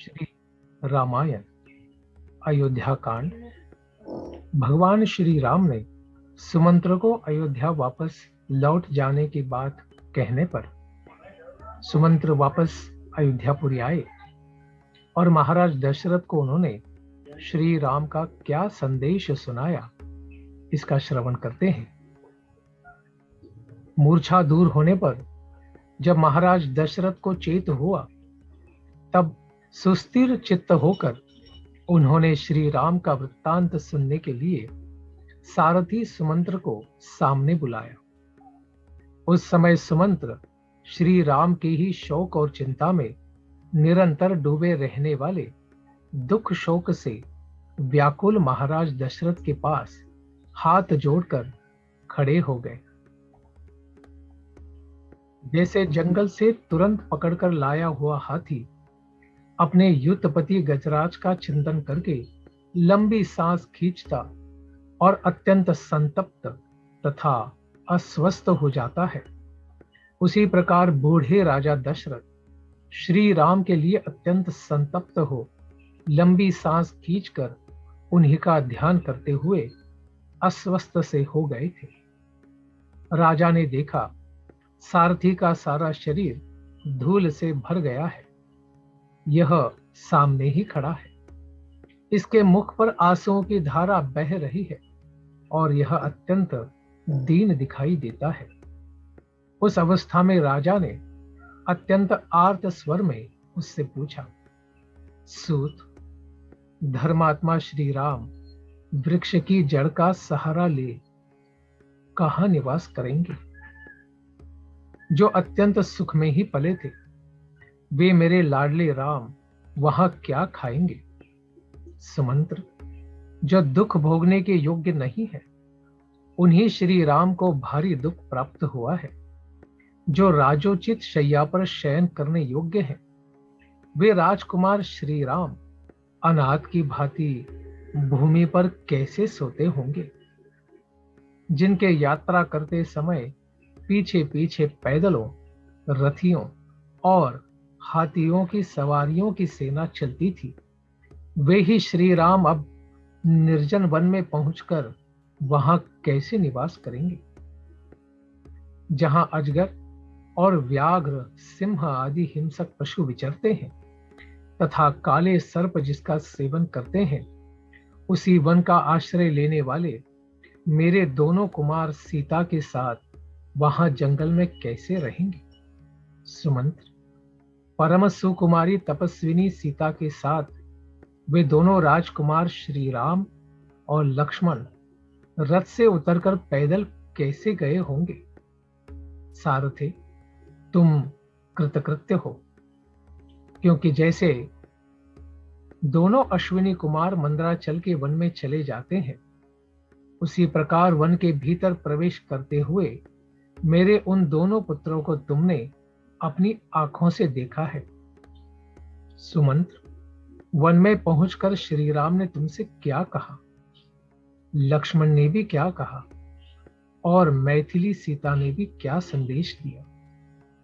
श्री रामायण अयोध्या कांड। भगवान श्री राम ने सुमंत्र को अयोध्या वापस लौट जाने की बात कहने पर सुमंत्र वापस अयोध्यापुरी आए और महाराज दशरथ को उन्होंने श्री राम का क्या संदेश सुनाया, इसका श्रवण करते हैं। मूर्छा दूर होने पर जब महाराज दशरथ को चेत हुआ, तब सुस्थिर चित्त होकर उन्होंने श्री राम का वृत्तांत सुनने के लिए सारथी सुमंत्र को सामने बुलाया। उस समय सुमंत्र श्री राम के ही शोक और चिंता में निरंतर डूबे रहने वाले दुख शोक से व्याकुल महाराज दशरथ के पास हाथ जोड़कर खड़े हो गए। जैसे जंगल से तुरंत पकड़कर लाया हुआ हाथी अपने युद्धपति गजराज का चिंतन करके लंबी सांस खींचता और अत्यंत संतप्त तथा अस्वस्थ हो जाता है, उसी प्रकार बूढ़े राजा दशरथ श्री राम के लिए अत्यंत संतप्त हो लंबी सांस खींचकर उन्हीं का ध्यान करते हुए अस्वस्थ से हो गए थे। राजा ने देखा सारथी का सारा शरीर धूल से भर गया है। यह सामने ही खड़ा है, इसके मुख पर आंसुओं की धारा बह रही है और यह अत्यंत दीन दिखाई देता है। उस अवस्था में राजा ने अत्यंत आर्त स्वर में उससे पूछा, सूत, धर्मात्मा श्री राम वृक्ष की जड़ का सहारा ले कहां निवास करेंगे? जो अत्यंत सुख में ही पले थे, वे मेरे लाडले राम वहां क्या खाएंगे? सुमंत्र, जो दुख भोगने के योग्य नहीं है, उन्हीं श्री राम को भारी दुख प्राप्त हुआ है। जो राजोचित शैया पर शयन करने योग्य है, वे राजकुमार श्री राम अनाथ की भांति भूमि पर कैसे सोते होंगे? जिनके यात्रा करते समय पीछे पीछे पैदलों, रथियों और हाथियों की सवारियों की सेना चलती थी, वे ही श्री राम अब निर्जन वन में पहुंचकर वहां कैसे निवास करेंगे? जहां अजगर और व्याघ्र, सिंह आदि हिंसक पशु विचरते हैं तथा काले सर्प जिसका सेवन करते हैं, उसी वन का आश्रय लेने वाले मेरे दोनों कुमार सीता के साथ वहां जंगल में कैसे रहेंगे? सुमंत्र, परम सुकुमारी तपस्विनी सीता के साथ वे दोनों राजकुमार श्री राम और लक्ष्मण रथ से उतरकर पैदल कैसे गए होंगे? सारथे, तुम कृतकृत्य हो, क्योंकि जैसे दोनों अश्विनी कुमार मंदराचल के वन में चले जाते हैं, उसी प्रकार वन के भीतर प्रवेश करते हुए मेरे उन दोनों पुत्रों को तुमने अपनी आंखों से देखा है। सुमंत्र, वन में पहुंचकर श्री राम ने तुमसे क्या कहा? लक्ष्मण ने भी क्या कहा? और मैथिली सीता ने भी क्या संदेश दिया?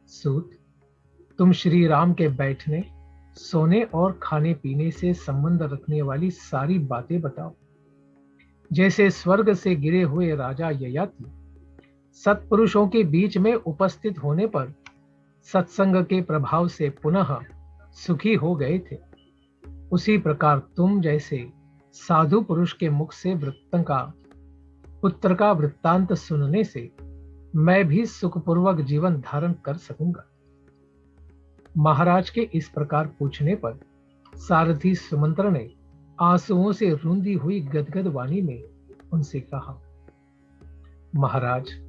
सूत, तुम श्री राम के बैठने, सोने और खाने पीने से संबंध रखने वाली सारी बातें बताओ। जैसे स्वर्ग से गिरे हुए राजा ययाति सत्पुरुषों के बीच में उपस्थित होने पर सत्संग के प्रभाव से पुनः सुखी हो गए थे, उसी प्रकार तुम जैसे साधु पुरुष के मुख से पुत्र का वृत्तांत सुनने से मैं भी सुखपूर्वक जीवन धारण कर सकूंगा। महाराज के इस प्रकार पूछने पर सारथी सुमंत्र ने आंसुओं से रूंधी हुई गदगद वाणी में उनसे कहा, महाराज,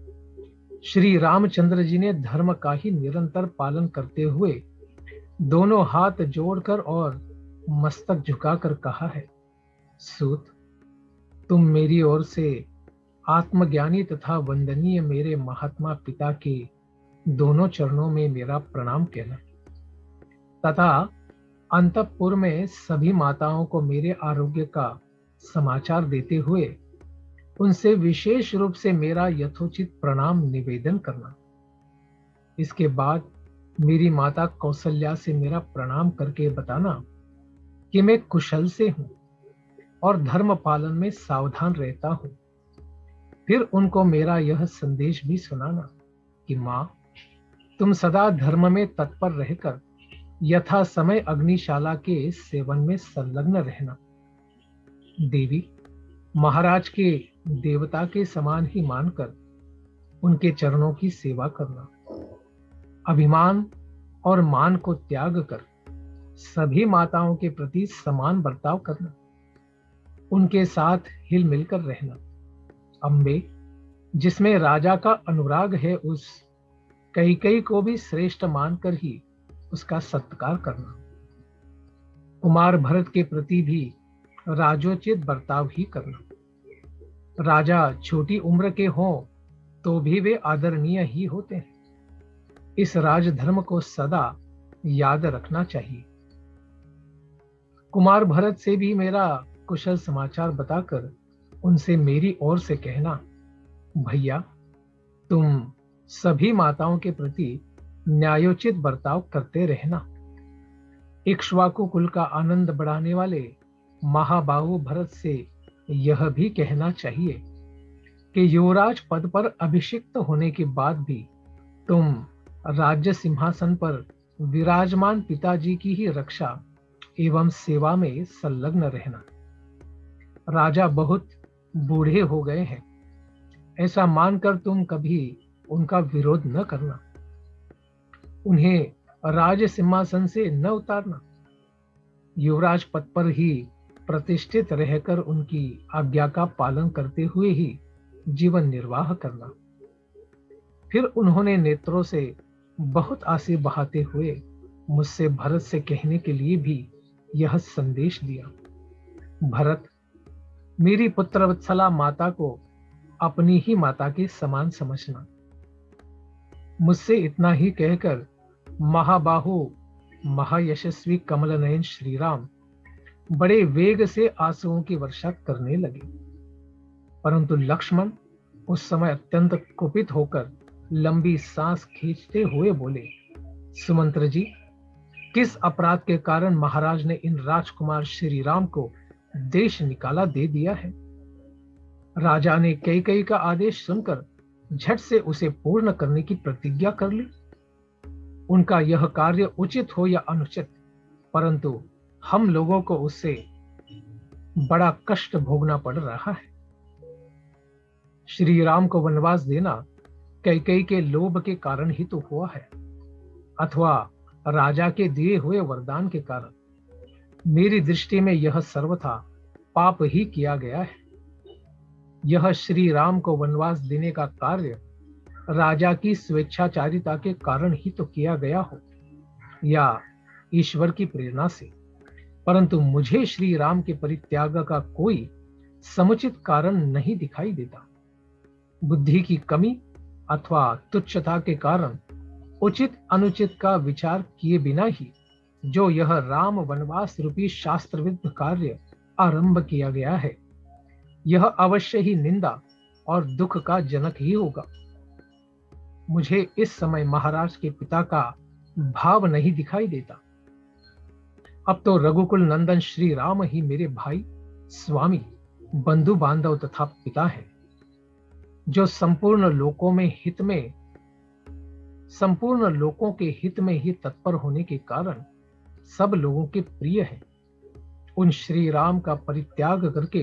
श्री रामचंद्र जी ने धर्म का ही निरंतर पालन करते हुए दोनों हाथ जोड़कर और मस्तक झुकाकर कहा है, सूत, तुम मेरी ओर से आत्मज्ञानी तथा वंदनीय मेरे महात्मा पिता के दोनों चरणों में मेरा प्रणाम कहना तथा अंतःपुर में सभी माताओं को मेरे आरोग्य का समाचार देते हुए उनसे विशेष रूप से मेरा यथोचित प्रणाम निवेदन करना। इसके बाद मेरी माता कौशल्या से मेरा प्रणाम करके बताना कि मैं कुशल से हूं और धर्म पालन में सावधान रहता हूं। फिर उनको मेरा यह संदेश भी सुनाना कि मां, तुम सदा धर्म में तत्पर रहकर यथा समय अग्निशाला के सेवन में संलग्न रहना। देवी, महाराज के देवता के समान ही मानकर उनके चरणों की सेवा करना। अभिमान और मान को त्याग कर सभी माताओं के प्रति समान बर्ताव करना। उनके साथ हिल मिलकर रहना। अम्बे, जिसमें राजा का अनुराग है, उस कैकेयी को भी श्रेष्ठ मानकर ही उसका सत्कार करना। कुमार भरत के प्रति भी राजोचित बर्ताव ही करना। राजा छोटी उम्र के हों तो भी वे आदरणीय ही होते हैं। इस राजधर्म को सदा याद रखना चाहिए। कुमार भरत से भी मेरा कुशल समाचार बताकर उनसे मेरी ओर से कहना, भैया, तुम सभी माताओं के प्रति न्यायोचित बर्ताव करते रहना। इक्ष्वाकु कुल का आनंद बढ़ाने वाले महाबाहु भरत से यह भी कहना चाहिए कि युवराज पद पर अभिषिक्त होने के बाद भी तुम राज्य सिंहासन पर विराजमान पिताजी की ही रक्षा एवं सेवा में संलग्न रहना। राजा बहुत बूढ़े हो गए हैं, ऐसा मानकर तुम कभी उनका विरोध न करना। उन्हें राज सिंहासन से न उतारना। युवराज पद पर ही प्रतिष्ठित रहकर उनकी आज्ञा का पालन करते हुए ही जीवन निर्वाह करना। फिर उन्होंने नेत्रों से बहुत आंसू बहाते हुए मुझसे भरत से कहने के लिए भी यह संदेश दिया, भरत, मेरी पुत्रवत्सला माता को अपनी ही माता के समान समझना। मुझसे इतना ही कहकर महाबाहु महायशस्वी कमलनयन श्रीराम बड़े वेग से आंसुओं की वर्षा करने लगे। परंतु लक्ष्मण उस समय अत्यंत कुपित होकर लंबी सांस खींचते हुए बोले, सुमंत्र जी, किस अपराध के कारण महाराज ने इन राजकुमार श्री राम को देश निकाला दे दिया है? राजा ने कैकेयी का आदेश सुनकर झट से उसे पूर्ण करने की प्रतिज्ञा कर ली। उनका यह कार्य उचित हो या अनुचित, परंतु हम लोगों को उससे बड़ा कष्ट भोगना पड़ रहा है। श्री राम को वनवास देना कैकेयी के लोभ के कारण ही तो हुआ है, अथवा राजा के दिए हुए वरदान के कारण। मेरी दृष्टि में यह सर्वथा पाप ही किया गया है। यह श्री राम को वनवास देने का कार्य राजा की स्वेच्छाचारिता के कारण ही तो किया गया हो या ईश्वर की प्रेरणा से, परंतु मुझे श्री राम के परित्याग का कोई समुचित कारण नहीं दिखाई देता। बुद्धि की कमी अथवा तुच्छता के कारण उचित अनुचित का विचार किए बिना ही जो यह राम वनवास रूपी शास्त्रविद कार्य आरंभ किया गया है, यह अवश्य ही निंदा और दुख का जनक ही होगा। मुझे इस समय महाराज के पिता का भाव नहीं दिखाई देता। अब तो रघुकुल नंदन श्री राम ही मेरे भाई, स्वामी, बंधु बांधव तथा पिता है, जो संपूर्ण लोकों के हित में ही तत्पर होने के कारण सब लोगों के प्रिय है। उन श्री राम का परित्याग करके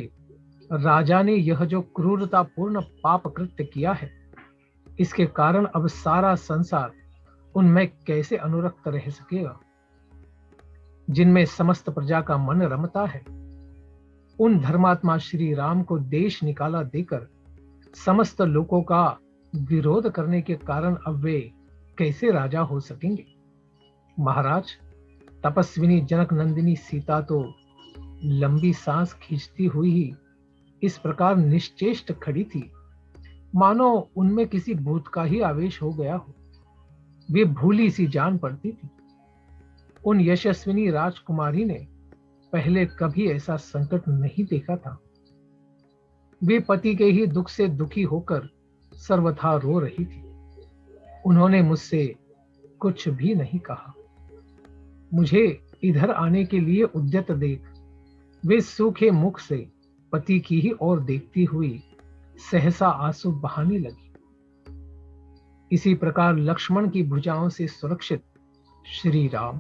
राजा ने यह जो क्रूरतापूर्ण पाप कृत्य किया है, इसके कारण अब सारा संसार उनमें कैसे अनुरक्त रह सकेगा? जिनमें समस्त प्रजा का मन रमता है, उन धर्मात्मा श्री राम को देश निकाला देकर समस्त लोगों का विरोध करने के कारण अब वे कैसे राजा हो सकेंगे? महाराज, तपस्विनी जनक नंदिनी सीता तो लंबी सांस खींचती हुई ही इस प्रकार निश्चेष्ट खड़ी थी, मानो उनमें किसी भूत का ही आवेश हो गया हो। वे भूली सी जान पड़ती थी। उन यशस्विनी राजकुमारी ने पहले कभी ऐसा संकट नहीं देखा था। वे पति के ही दुख से दुखी होकर सर्वथा रो रही थी। उन्होंने मुझसे कुछ भी नहीं कहा। मुझे इधर आने के लिए उद्यत देख वे सूखे मुख से पति की ही ओर देखती हुई सहसा आंसू बहाने लगी। इसी प्रकार लक्ष्मण की भुजाओं से सुरक्षित श्री राम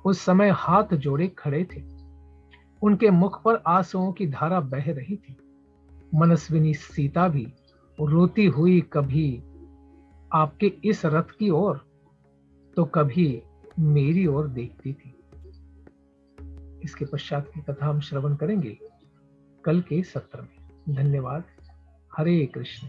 उस समय हाथ जोड़े खड़े थे। उनके मुख पर आंसुओं की धारा बह रही थी। मनस्विनी सीता भी रोती हुई कभी आपके इस रथ की ओर तो कभी मेरी ओर देखती थी। इसके पश्चात की कथा हम श्रवण करेंगे कल के सत्र में। धन्यवाद। हरे कृष्ण।